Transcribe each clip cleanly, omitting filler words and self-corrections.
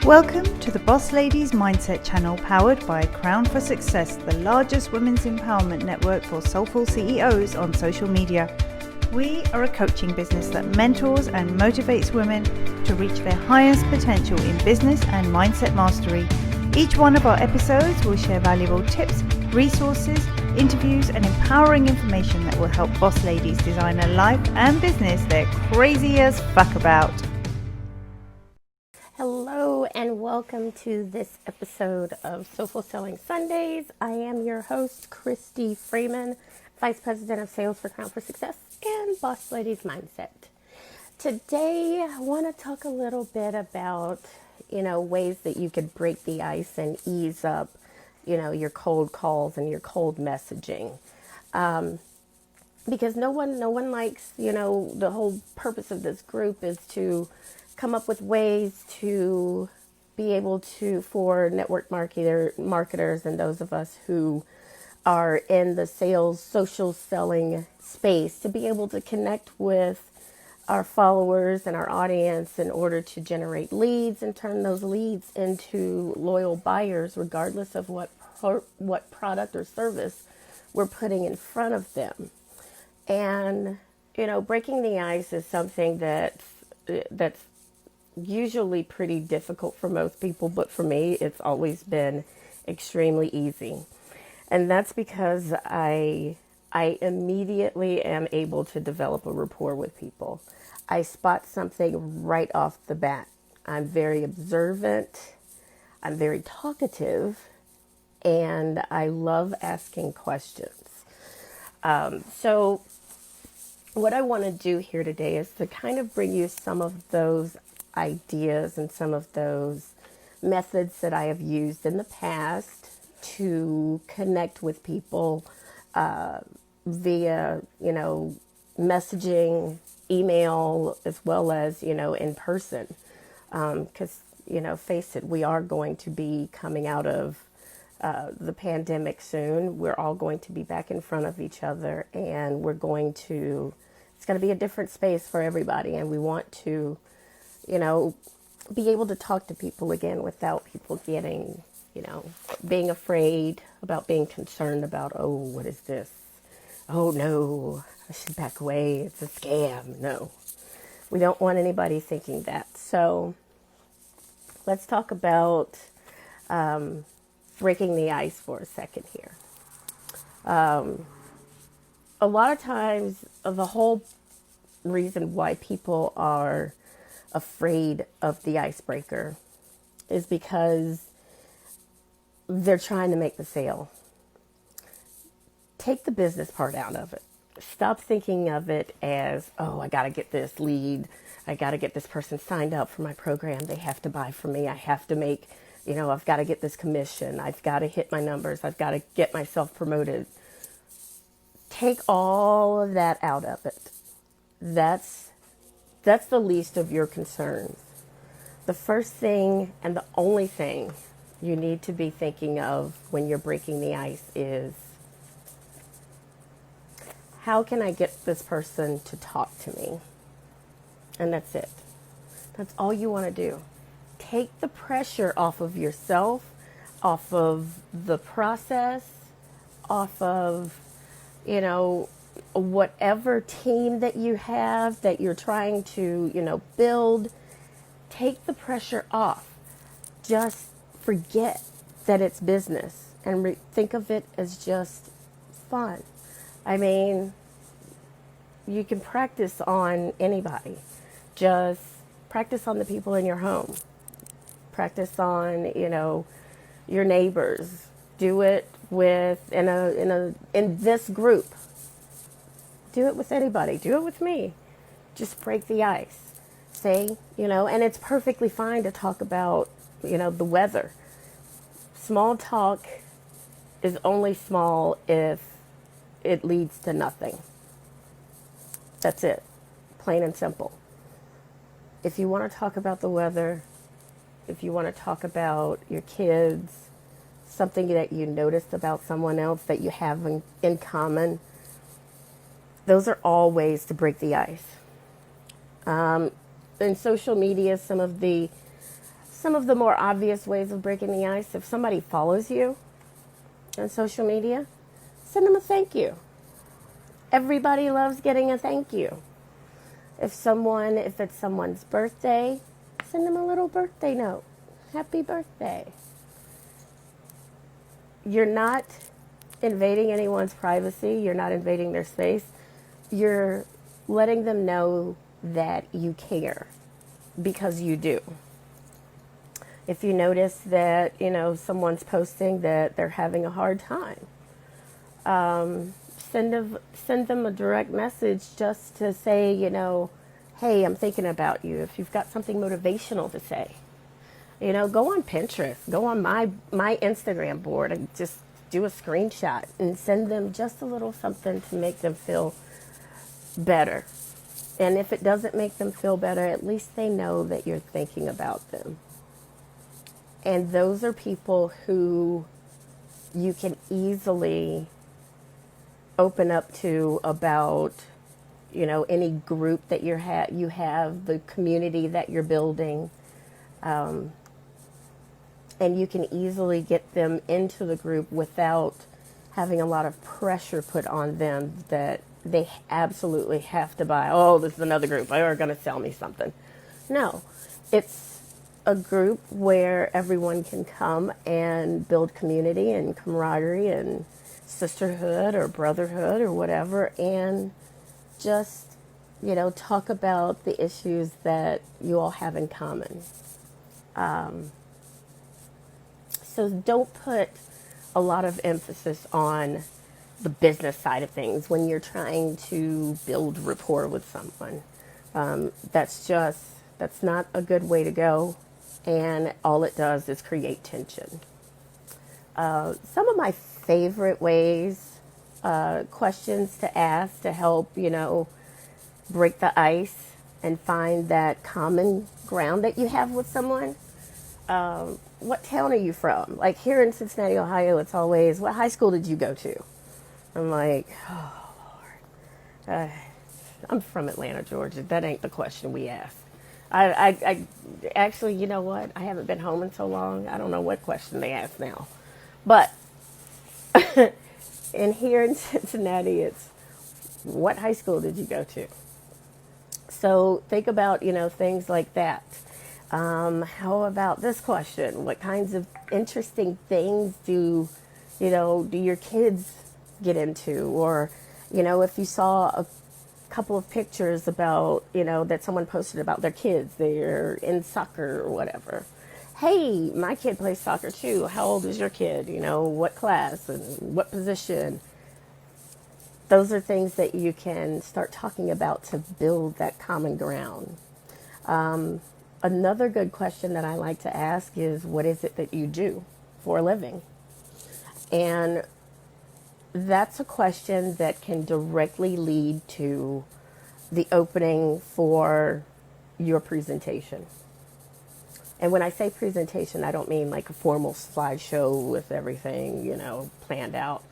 Welcome to the Boss Ladies Mindset channel, powered by Crown for Success, the largest women's empowerment network for soulful CEOs on social media. We are a coaching business that mentors and motivates women to reach their highest potential in business and mindset mastery. Each one of our episodes will share valuable tips, resources, interviews, and empowering information that will help boss ladies design a life and business they're crazy as fuck about. Hello and welcome to this episode of Soulful Selling Sundays. I am your host, Kristi Freeman, Vice President of Sales for Crown for Success and Boss Ladies Mindset. Today, I want to talk a little bit about, ways that you could break the ice and ease up, your cold calls and your cold messaging. Because no one likes, the whole purpose of this group is to come up with ways to be able to, for network marketers and those of us who are in the sales, social selling space, to be able to connect with our followers and our audience in order to generate leads and turn those leads into loyal buyers, regardless of what product or service we're putting in front of them. And, breaking the ice is something that's usually pretty difficult for most people, but for me, it's always been extremely easy. And that's because I immediately am able to develop a rapport with people. I spot something right off the bat. I'm very observant. I'm very talkative, and I love asking questions. So what I want to do here today is to kind of bring you some of those ideas and some of those methods that I have used in the past to connect with people via, messaging, email, as well as, in person. Because, face it, we are going to be coming out of the pandemic soon. We're all going to be back in front of each other, and it's going to be a different space for everybody. And we want to, be able to talk to people again without people getting, being afraid, about being concerned about, oh, what is this? Oh, no, I should back away. It's a scam. No, we don't want anybody thinking that. So let's talk about breaking the ice for a second here. A lot of times, the whole reason why people are afraid of the icebreaker is because they're trying to make the sale. Take the business part out of it. Stop thinking of it as, oh, I got to get this lead. I got to get this person signed up for my program. They have to buy from me. I have to make, I've got to get this commission. I've got to hit my numbers. I've got to get myself promoted. Take all of that out of it. That's the least of your concerns. The first thing and the only thing you need to be thinking of when you're breaking the ice is, how can I get this person to talk to me? And that's it. That's all you want to do. Take the pressure off of yourself, off of the process, off of, whatever team that you have that you're trying to, build. Take the pressure off. Just forget that it's business and think of it as just fun. I mean, you can practice on anybody. Just practice on the people in your home. Practice on, your neighbors. Do it in this group. Do it with anybody. Do it with me. Just break the ice. Say, and it's perfectly fine to talk about, the weather. Small talk is only small if it leads to nothing. That's it. Plain and simple. If you want to talk about the weather, if you want to talk about your kids, something that you noticed about someone else that you have in common, those are all ways to break the ice. In social media, some of the Some of the more obvious ways of breaking the ice, if somebody follows you on social media, send them a thank you. Everybody loves getting a thank you. If it's someone's birthday, send them a little birthday note. Happy birthday. You're not invading anyone's privacy. You're not invading their space. You're letting them know that you care, because you do. If you notice that, someone's posting that they're having a hard time, send them a direct message just to say, hey, I'm thinking about you. If you've got something motivational to say, go on Pinterest, go on my Instagram board and just do a screenshot and send them just a little something to make them feel better. And if it doesn't make them feel better, at least they know that you're thinking about them. And those are people who you can easily open up to about, any group that you have, the community that you're building. And you can easily get them into the group without having a lot of pressure put on them that they absolutely have to buy. Oh, this is another group. They're going to sell me something. No, it's a group where everyone can come and build community and camaraderie and sisterhood or brotherhood or whatever, and just, talk about the issues that you all have in common. So don't put a lot of emphasis on the business side of things when you're trying to build rapport with someone. That's not a good way to go, and all it does is create tension. Some of my favorite ways, questions to ask to help, break the ice and find that common ground that you have with someone. What town are you from? Like here in Cincinnati, Ohio, it's always, what high school did you go to? I'm like, oh, Lord. I'm from Atlanta, Georgia. That ain't the question we ask. I actually, you know what? I haven't been home in so long. I don't know what question they ask now. But in here in Cincinnati, it's what high school did you go to? So think about, things like that. How about this question? What kinds of interesting things do your kids get into? Or, if you saw a couple of pictures about, that someone posted about their kids, they're in soccer or whatever. Hey, my kid plays soccer too. How old is your kid? What class and what position? Those are things that you can start talking about to build that common ground. Another good question that I like to ask is, what is it that you do for a living? And that's a question that can directly lead to the opening for your presentation. And when I say presentation, I don't mean like a formal slideshow with everything, planned out.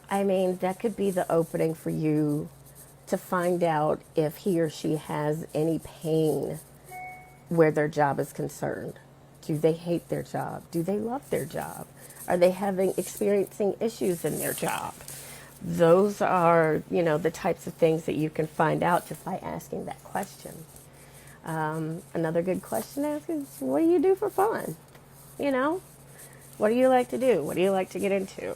I mean, that could be the opening for you to find out if he or she has any pain where their job is concerned. Do they hate their job? Do they love their job? Are they experiencing issues in their job? Those are, the types of things that you can find out just by asking that question. Another good question to ask is, what do you do for fun? What do you like to do? What do you like to get into?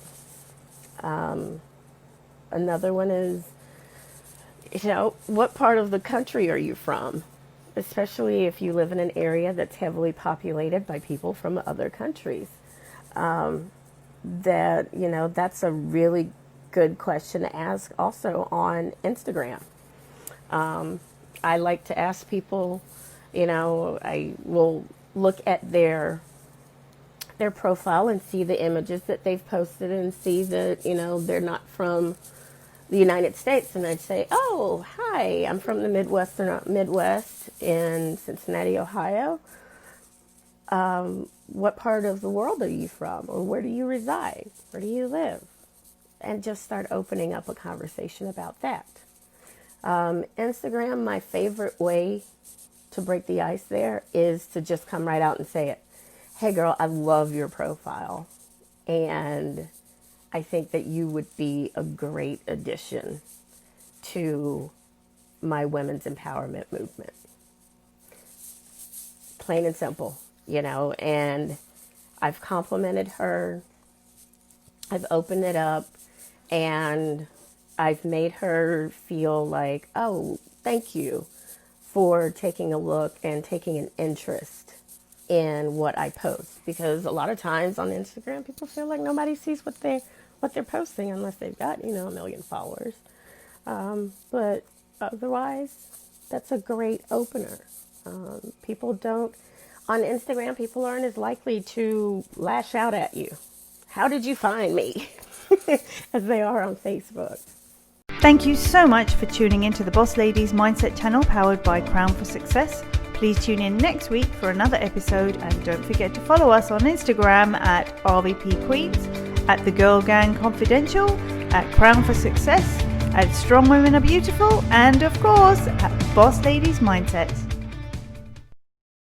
Another one is, what part of the country are you from? Especially if you live in an area that's heavily populated by people from other countries. That's a really good question to ask also on Instagram. I like to ask people, I will look at their profile and see the images that they've posted and see that, they're not from the United States. And I'd say, oh, hi, I'm from the Midwest in Cincinnati, Ohio. What part of the world are you from? Or where do you reside? Where do you live? And just start opening up a conversation about that. Instagram, my favorite way to break the ice there is to just come right out and say it. hey girl, I love your profile, and I think that you would be a great addition to my women's empowerment movement. Plain and simple, and I've complimented her. I've opened it up, and I've made her feel like, oh, thank you for taking a look and taking an interest in what I post. Because a lot of times on Instagram, people feel like nobody sees what they're posting unless they've got, a million followers. But otherwise, that's a great opener. People don't, on Instagram, people aren't as likely to lash out at you. How did you find me? As they are on Facebook. Thank you so much for tuning into the Boss Ladies Mindset channel powered by Crown for Success. Please tune in next week for another episode, and don't forget to follow us on Instagram at RVP Queens, at The Girl Gang Confidential, at Crown for Success, at Strong Women Are Beautiful, and of course at Boss Ladies Mindset.